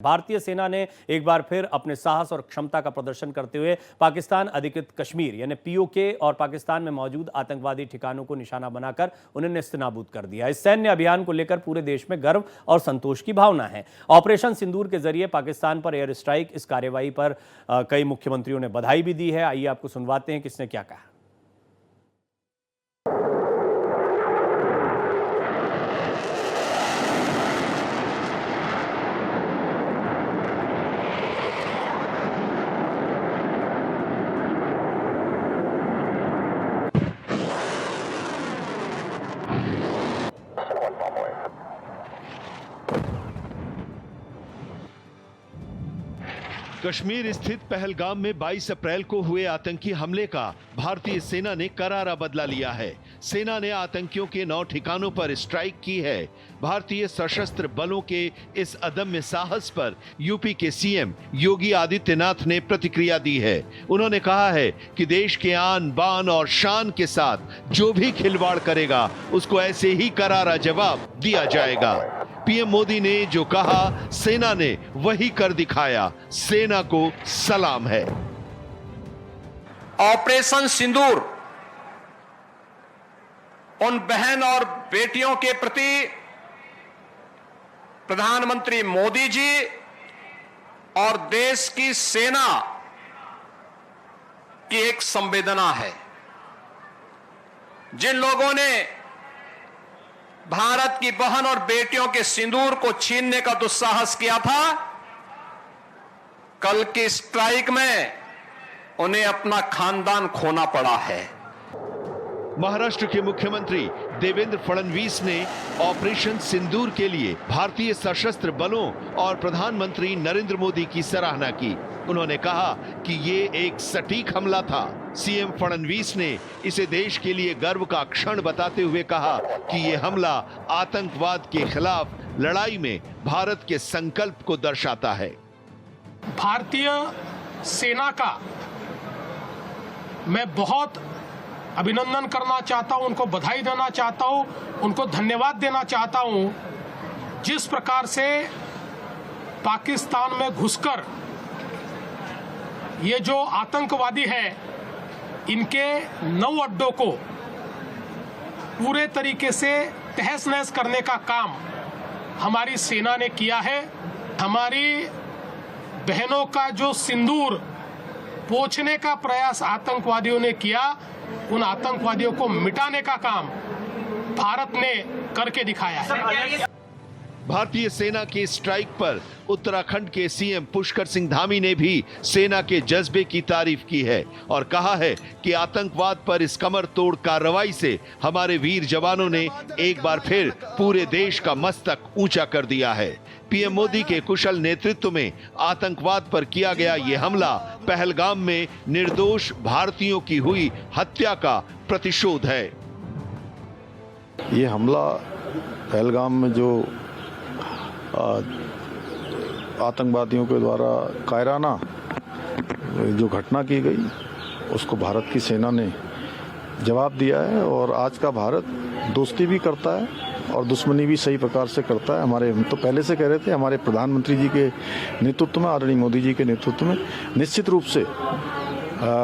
भारतीय सेना ने एक बार फिर अपने साहस और क्षमता का प्रदर्शन करते हुए पाकिस्तान अधिकृत कश्मीर यानी पीओके और पाकिस्तान में मौजूद आतंकवादी ठिकानों को निशाना बनाकर उन्हें नेस्तनाबूद कर दिया। इस सैन्य अभियान को लेकर पूरे देश में गर्व और संतोष की भावना है। ऑपरेशन सिंदूर के जरिए पाकिस्तान पर एयर स्ट्राइक, इस कार्रवाई पर कई मुख्यमंत्रियों ने बधाई भी दी है। आइए आपको सुनवाते हैं किसने क्या कहा। कश्मीर स्थित पहलगाम में 22 अप्रैल को हुए आतंकी हमले का भारतीय सेना ने करारा बदला लिया है। सेना ने आतंकियों के 9 ठिकानों पर स्ट्राइक की है। भारतीय सशस्त्र बलों के इस अदम्य साहस पर यूपी के सीएम योगी आदित्यनाथ ने प्रतिक्रिया दी है। उन्होंने कहा है कि देश के आन बान और शान के साथ जो भी खिलवाड़ करेगा उसको ऐसे ही करारा जवाब दिया जाएगा। पीएम मोदी ने जो कहा, सेना ने वही कर दिखाया। सेना को सलाम है। ऑपरेशन सिंदूर उन बहन और बेटियों के प्रति प्रधानमंत्री मोदी जी और देश की सेना की एक संवेदना है। जिन लोगों ने भारत की बहन और बेटियों के सिंदूर को छीनने का दुस्साहस किया था, कल की स्ट्राइक में उन्हें अपना खानदान खोना पड़ा है। महाराष्ट्र के मुख्यमंत्री देवेंद्र फडणवीस ने ऑपरेशन सिंदूर के लिए भारतीय सशस्त्र बलों और प्रधानमंत्री नरेंद्र मोदी की सराहना की। उन्होंने कहा कि ये एक सटीक हमला था। सीएम फडणवीस ने इसे देश के लिए गर्व का क्षण बताते हुए कहा कि ये हमला आतंकवाद के खिलाफ लड़ाई में भारत के संकल्प को दर्शाता है। भारतीय सेना का मैं बहुत अभिनंदन करना चाहता हूं, उनको बधाई देना चाहता हूं, उनको धन्यवाद देना चाहता हूं। जिस प्रकार से पाकिस्तान में घुसकर ये जो आतंकवादी हैं, इनके 9 अड्डों को पूरे तरीके से तहस नहस करने का काम हमारी सेना ने किया है। हमारी बहनों का जो सिंदूर पोंछने का प्रयास आतंकवादियों ने किया, उन आतंकवादियों को मिटाने का काम भारत ने करके दिखाया है। भारतीय सेना के स्ट्राइक पर उत्तराखंड के सीएम पुष्कर सिंह धामी ने भी सेना के जज्बे की तारीफ की है और कहा है कि आतंकवाद पर इस कमर तोड़ कार्रवाई से हमारे वीर जवानों ने एक बार फिर पूरे देश का मस्तक ऊंचा कर दिया है। पीएम मोदी के कुशल नेतृत्व में आतंकवाद पर किया गया ये हमला पहलगाम में निर्दोष भारतीयों की हुई हत्या का प्रतिशोध है। ये हमला पहलगाम में जो आतंकवादियों के द्वारा कायराना जो घटना की गई, उसको भारत की सेना ने जवाब दिया है। और आज का भारत दोस्ती भी करता है और दुश्मनी भी सही प्रकार से करता है। हम तो पहले से कह रहे थे, हमारे प्रधानमंत्री जी के नेतृत्व में, आदरणीय मोदी जी के नेतृत्व में निश्चित रूप से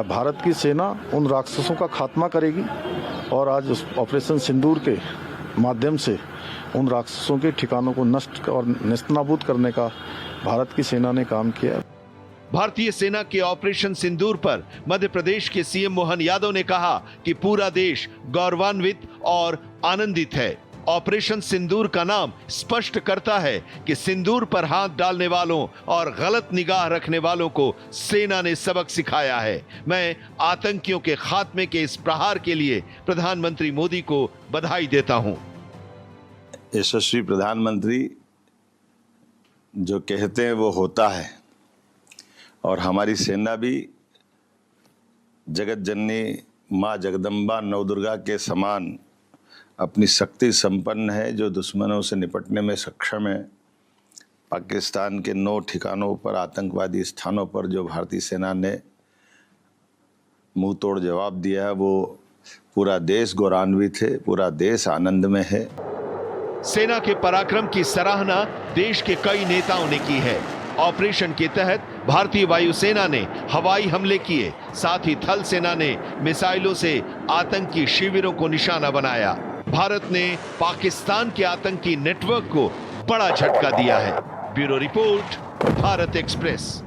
भारत की सेना उन राक्षसों का खात्मा करेगी। और आज उस ऑपरेशन सिंदूर के माध्यम से उन राक्षसों के ठिकानों को नष्ट और नेस्तनाबूद करने का भारत की सेना ने काम किया। भारतीय सेना के ऑपरेशन सिंदूर पर मध्य प्रदेश के सीएम मोहन यादव ने कहा कि पूरा देश गौरवान्वित और आनंदित है। ऑपरेशन सिंदूर का नाम स्पष्ट करता है कि सिंदूर पर हाथ डालने वालों और गलत निगाह रखने वालों को सेना ने सबक सिखाया है। मैं आतंकियों के खात्मे के इस प्रहार के लिए प्रधानमंत्री मोदी को बधाई देता हूं। यशस्वी प्रधानमंत्री जो कहते हैं वो होता है और हमारी सेना भी जगत जननी माँ जगदम्बा नवदुर्गा के समान अपनी शक्ति संपन्न है, जो दुश्मनों से निपटने में सक्षम है। पाकिस्तान के 9 ठिकानों पर, आतंकवादी स्थानों पर जो भारतीय सेना ने मुंह तोड़ जवाब दिया है, वो पूरा देश गौरवान्वित है, पूरा देश आनंद में है। सेना के पराक्रम की सराहना देश के कई नेताओं ने की है। ऑपरेशन के तहत भारतीय वायुसेना ने हवाई हमले किए, साथ ही थल सेना ने मिसाइलों से आतंकी शिविरों को निशाना बनाया। भारत ने पाकिस्तान के आतंकी नेटवर्क को बड़ा झटका दिया है। Bureau report, Bharat express.